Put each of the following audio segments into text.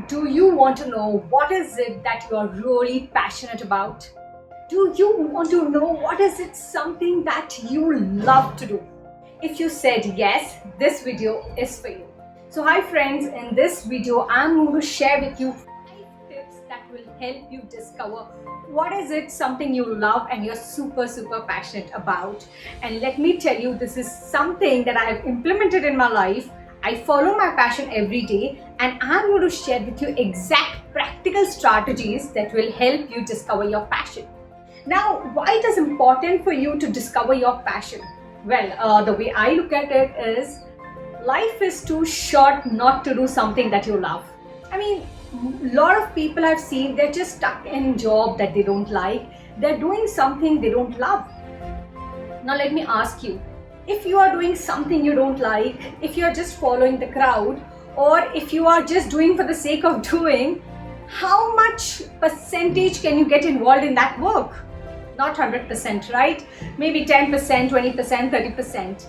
Do you want to know what is it that you are really passionate about? Do you want to know what is it something that you love to do? If you said yes, this video is for you. So hi friends, in this video I'm going to share with you 5 tips that will help you discover what is it something you love and you're super passionate about. And let me tell you, this is something that I have implemented in my life. I follow my passion every day, and I'm going to share with you exact practical strategies that will help you discover your passion. Now, why it is important for you to discover your passion? Well, the way I look at it is, life is too short not to do something that you love. I mean, a lot of people I've seen, they're just stuck in a job that they don't like. They're doing something they don't love. Now let me ask you, if you are doing something you don't like, if you are just following the crowd, or if you are just doing for the sake of doing, how much percentage can you get involved in that work? Not 100%, right? Maybe 10%, 20%, 30%.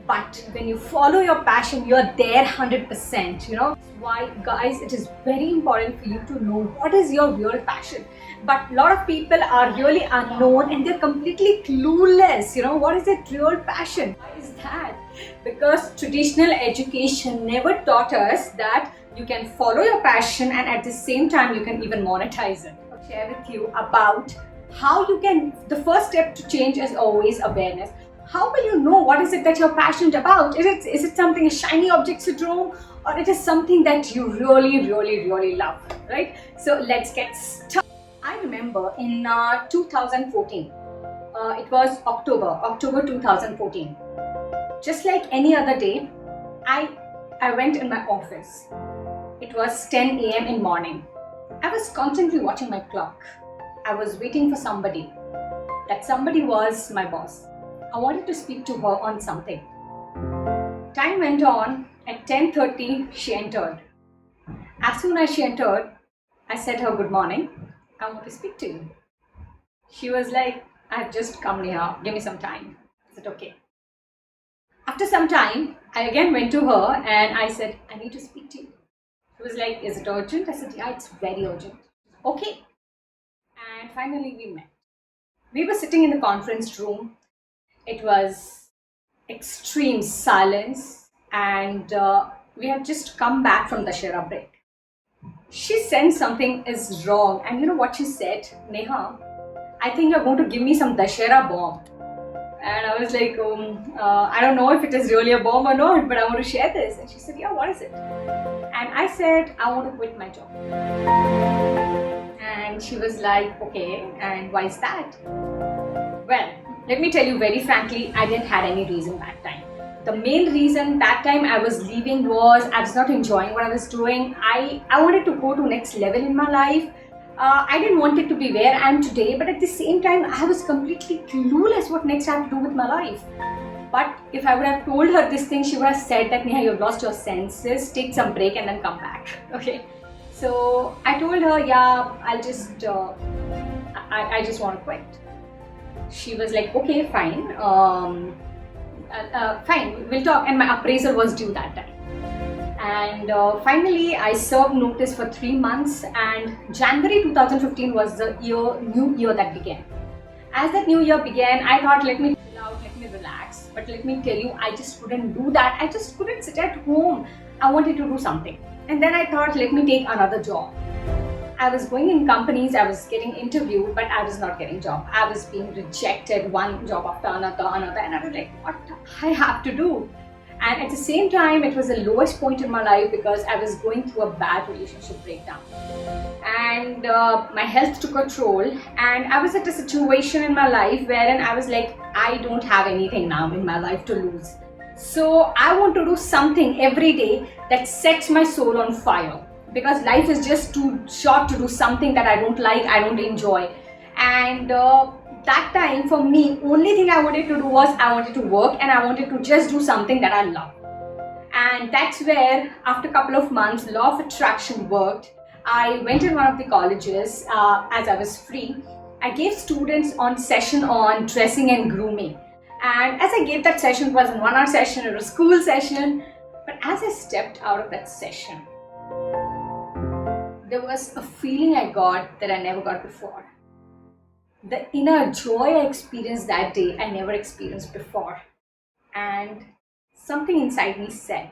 But when you follow your passion, you're there 100%, you know. That's why, guys, it is very important for you to know what is your real passion. But a lot of people are really unknown and they're completely clueless, you know, what is their real passion? Why is that? Because traditional education never taught us that you can follow your passion and at the same time you can even monetize it. I'll share with you about how you can. The first step to change is always awareness. How will you know what is it that you're passionate about? Is it something, a shiny object syndrome, or it is something that you really love, right? So let's get started. I remember in 2014, it was October 2014. Just like any other day, I went in my office. It was 10 a.m. in morning. I was constantly watching my clock. I was waiting for somebody. That somebody was my boss. I wanted to speak to her on something. Time went on. At 10:30, she entered. As soon as she entered, I said her good morning. I want to speak to you. She was like, I've just come here. Give me some time. I said, okay. After some time, I again went to her and I said, I need to speak to you. She was like, is it urgent? I said, yeah, it's very urgent. Okay. And finally we met. We were sitting in the conference room. It was extreme silence and we had just come back from the Dashera break. She sensed something is wrong, and you know what she said? Neha, I think you're going to give me some Dashera bomb. And I was like, I don't know if it is really a bomb or not, but I want to share this. And she said, yeah, what is it? And I said, I want to quit my job. And she was like, okay, and why is that? Well, let me tell you very frankly, I didn't have any reason that time. The main reason that time I was leaving was I was not enjoying what I was doing. I wanted to go to next level in my life. I didn't want it to be where I am today, but at the same time, I was completely clueless what next I have to do with my life. But if I would have told her this thing, she would have said that, Neha, you've lost your senses, take some break and then come back. Okay. So I told her, yeah, I'll just, I just want to quit. She was like, okay, fine. Fine, we'll talk. And my appraisal was due that time. And finally, I served notice for 3 months, and January 2015 was the new year that began. As that new year began, I thought, let me chill out, let me relax. But let me tell you, I just couldn't do that. I just couldn't sit at home. I wanted to do something. And then I thought, let me take another job. I was going in companies, I was getting interviewed, but I was not getting job. I was being rejected, one job after another, and I was like, what I have to do? And at the same time, it was the lowest point in my life because I was going through a bad relationship breakdown. And my health took a toll, and I was at a situation in my life wherein I was like, I don't have anything now in my life to lose. So I want to do something every day that sets my soul on fire. Because life is just too short to do something that I don't like, I don't enjoy. And that time for me, only thing I wanted to do was I wanted to work and I wanted to just do something that I love. And that's where, after a couple of months, law of attraction worked. I went in one of the colleges as I was free. I gave students on session on dressing and grooming. And as I gave that session, it was a 1-hour session, it was a school session. But as I stepped out of that session, there was a feeling I got that I never got before. The inner joy I experienced that day, I never experienced before. And something inside me said,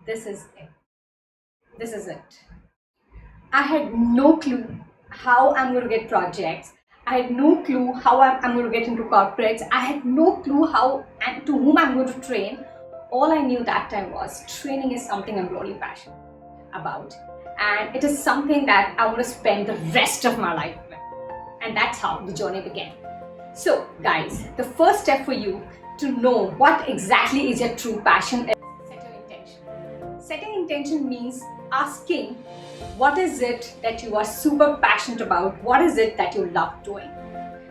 this is it. This is it. I had no clue how I'm going to get projects. I had no clue how I'm going to get into corporates. I had no clue how and to whom I'm going to train. All I knew that time was training is something I'm really passionate about. And it is something that I want to spend the rest of my life with. And that's how the journey began. So guys, the first step for you to know what exactly is your true passion is set your intention. Setting intention means asking, what is it that you are super passionate about? What is it that you love doing?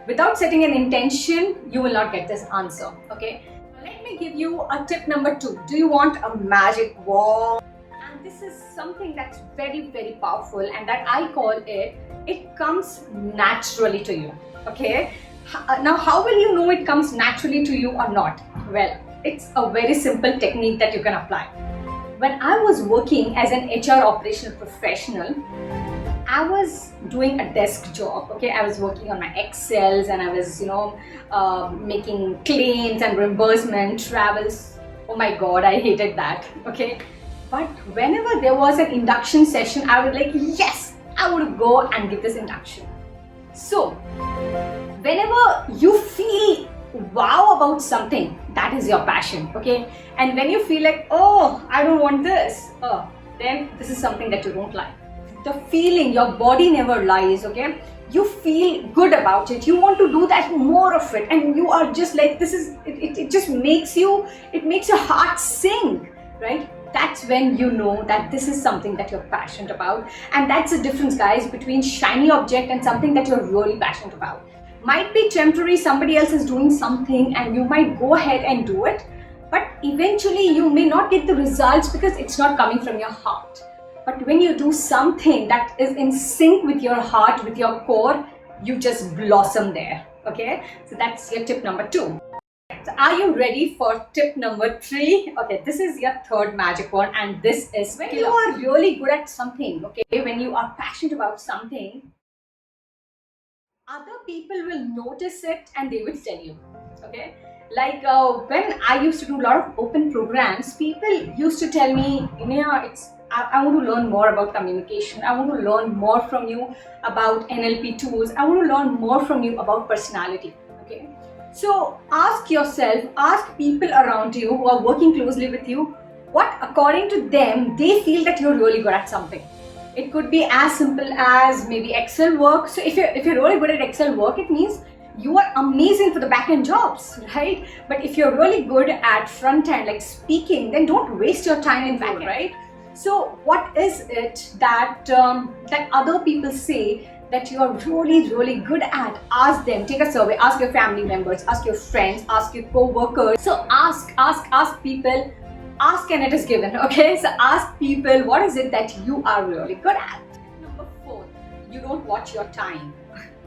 Without setting an intention, you will not get this answer, okay? Let me give you a tip number 2. Do you want a magic wand? And this is something that's very, very powerful, and that I call it comes naturally to you, okay? Now, how will you know it comes naturally to you or not? Well, it's a very simple technique that you can apply. When I was working as an HR operational professional, I was doing a desk job, okay? I was working on my Excels and I was, making claims and reimbursement, travels. Oh my God, I hated that, okay? But whenever there was an induction session, I was like, yes, I would go and give this induction. So, whenever you feel wow about something, that is your passion, okay? And when you feel like, oh, I don't want this, then this is something that you don't like. The feeling, your body never lies, okay? You feel good about it. You want to do that more of it, and you are just like, this is, it just makes you, it makes your heart sing, right? That's when you know that this is something that you're passionate about. And that's the difference, guys, between shiny object and something that you're really passionate about. Might be temporary, somebody else is doing something and you might go ahead and do it, but eventually you may not get the results because it's not coming from your heart. But when you do something that is in sync with your heart, with your core, you just blossom there, okay? So that's your tip number 2. So are you ready for tip number 3? Okay, this is your third magic wand, and this is when you are really good at something, okay? When you are passionate about something, other people will notice it and they will tell you, okay? Like when I used to do a lot of open programs, people used to tell me, Neha, I want to learn more about communication. I want to learn more from you about NLP tools. I want to learn more from you about personality, okay? So ask yourself, ask people around you who are working closely with you, what according to them, they feel that you're really good at something. It could be as simple as maybe Excel work. So if you're really good at Excel work, it means you are amazing for the back-end jobs, right? But if you're really good at front-end, like speaking, then don't waste your time in back-end, right? So what is it that that other people say that you are really, really good at? Ask them, take a survey, ask your family members, ask your friends, ask your co-workers. So ask people. Ask and it is given, okay? So ask people, what is it that you are really good at? Number 4, you don't watch your time,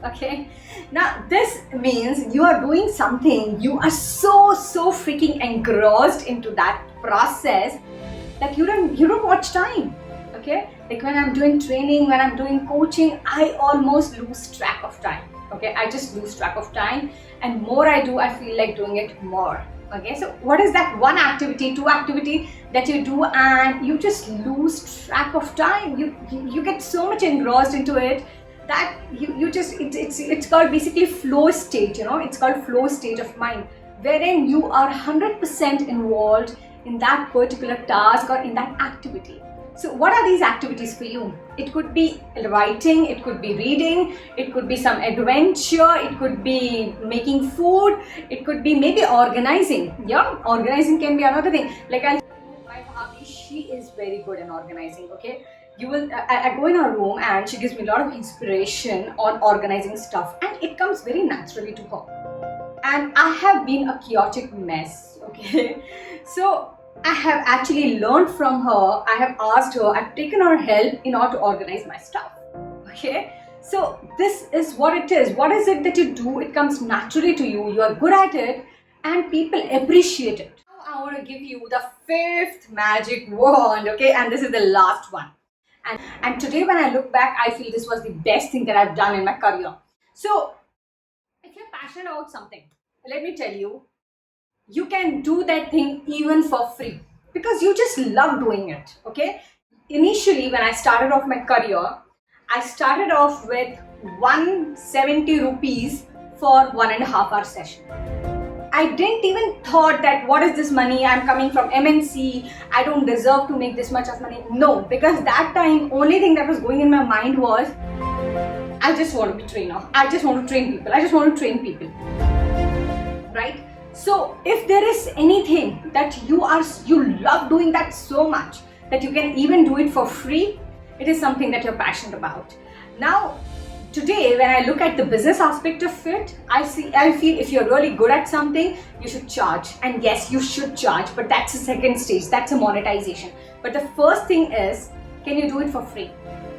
okay? Now, this means you are doing something, you are so freaking engrossed into that process that you don't watch time, okay? Like when I'm doing training, when I'm doing coaching, I almost lose track of time, okay? I just lose track of time, and more I do, I feel like doing it more. Okay, so what is that one activity, 2 activity that you do and you just lose track of time? You get so much engrossed into it that you just, it's called basically flow state, it's called flow state of mind, wherein you are 100% involved in that particular task or in that activity. So what are these activities for you? It could be writing, it could be reading, it could be some adventure, it could be making food, it could be maybe organizing. Yeah, organizing can be another thing. Like I'll tell you, my hubby, she is very good in organizing, okay? You will, I go in her room and she gives me a lot of inspiration on organizing stuff, and it comes very naturally to her. And I have been a chaotic mess, okay? So I have actually learned from her, I have asked her, I've taken her help in order to organize my stuff, okay? So this is what it is. What is it that you do? It comes naturally to you, you are good at it, and people appreciate it. Now I want to give you the 5th magic wand, okay? And this is the last one. And today when I look back, I feel this was the best thing that I've done in my career. So if you're passionate about something, let me tell you, you can do that thing even for free because you just love doing it. Okay, initially when I started off my career, I started off with 170 rupees for 1.5 hour session. I didn't even thought that what is this money, I'm coming from MNC, I don't deserve to make this much of money. No, because that time only thing that was going in my mind was I just want to be trainer, I just want to train people, I just want to train people, right? So if there is anything that you love doing that so much that you can even do it for free, it is something that you're passionate about. Now today when I look at the business aspect of it, I feel if you're really good at something, you should charge. And yes, you should charge, but that's the second stage, that's a monetization. But the first thing is, can you do it for free?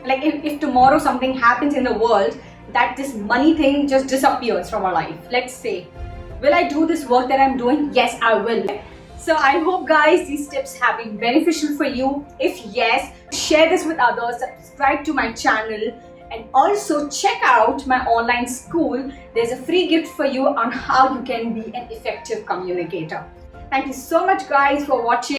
Like if tomorrow something happens in the world that this money thing just disappears from our life, let's say, will I do this work that I'm doing? Yes, I will. So I hope guys these tips have been beneficial for you. If yes, share this with others, subscribe to my channel, and also check out my online school. There's a free gift for you on how you can be an effective communicator. Thank you so much guys for watching.